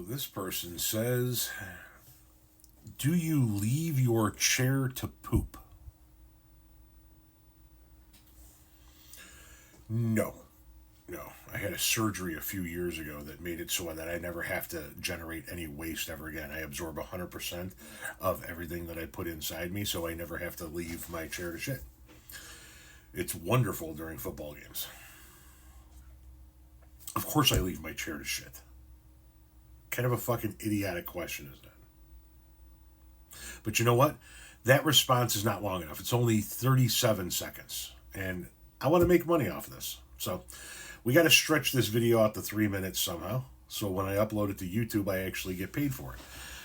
this person says, do you leave your chair to poop? No. No. I had a surgery a few years ago that made it so that I never have to generate any waste ever again. I absorb 100% of everything that I put inside me, so I never have to leave my chair to shit. It's wonderful during football games. Of course I leave my chair to shit. Kind of a fucking idiotic question, isn't it? But you know what? That response is not long enough. It's only 37 seconds. And I want to make money off of this. So we got to stretch this video out to 3 minutes somehow. So when I upload it to YouTube, I actually get paid for it.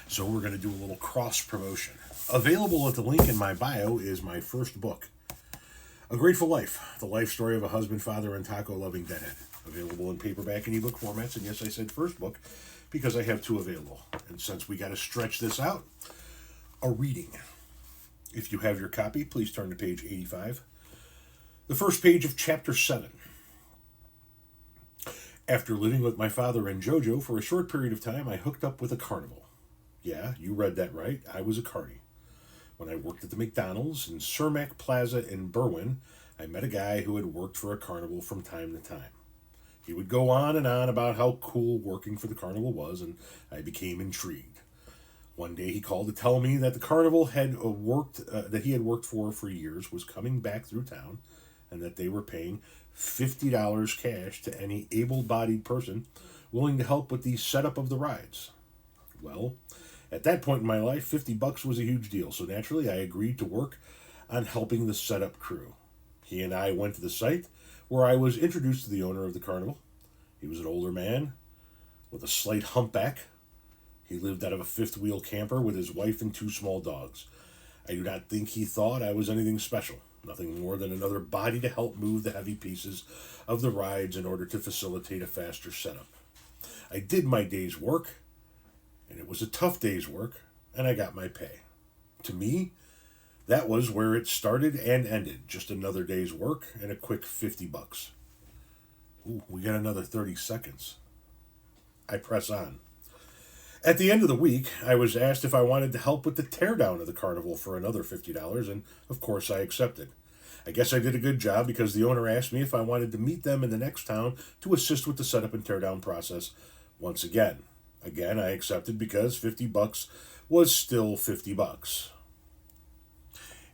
So we're going to do a little cross promotion. Available at the link in my bio is my first book, A Grateful Life, the life story of a husband, father, and taco-loving deadhead. Available in paperback and ebook formats. And yes, I said first book because I have two available. And since we got to stretch this out, a reading. If you have your copy, please turn to page 85. The first page of chapter 7. After living with my father and JoJo for a short period of time, I hooked up with a carnival. Yeah, you read that right. I was a carny. When I worked at the McDonald's in Cermak Plaza in Berwyn, I met a guy who had worked for a carnival from time to time. He would go on and on about how cool working for the carnival was, and I became intrigued. One day he called to tell me that the carnival that he had worked for years was coming back through town, and that they were paying $50 cash to any able-bodied person willing to help with the setup of the rides. Well, at that point in my life, $50 was a huge deal, so naturally I agreed to work on helping the setup crew. He and I went to the site, where I was introduced to the owner of the carnival. He was an older man with a slight humpback. He lived out of a fifth-wheel camper with his wife and two small dogs. I do not think he thought I was anything special, nothing more than another body to help move the heavy pieces of the rides in order to facilitate a faster setup. I did my day's work, and it was a tough day's work, and I got my pay. To me, that was where it started and ended. Just another day's work and a quick $50. Ooh, we got another 30 seconds. I press on. At the end of the week, I was asked if I wanted to help with the teardown of the carnival for another $50, and of course I accepted. I guess I did a good job because the owner asked me if I wanted to meet them in the next town to assist with the setup and teardown process once again. Again, I accepted because $50 was still $50.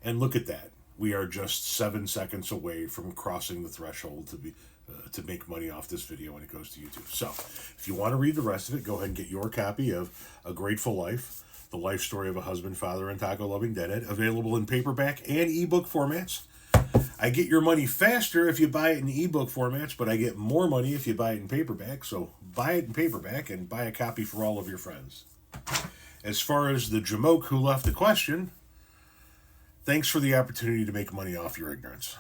And look at that. We are just 7 seconds away from crossing the threshold to make money off this video when it goes to YouTube. So, if you want to read the rest of it, go ahead and get your copy of A Grateful Life, the life story of a husband, father, and taco-loving deadhead, available in paperback and ebook formats. I get your money faster if you buy it in ebook formats, but I get more money if you buy it in paperback. So, buy it in paperback and buy a copy for all of your friends. As far as the jamoke who left the question, thanks for the opportunity to make money off your ignorance.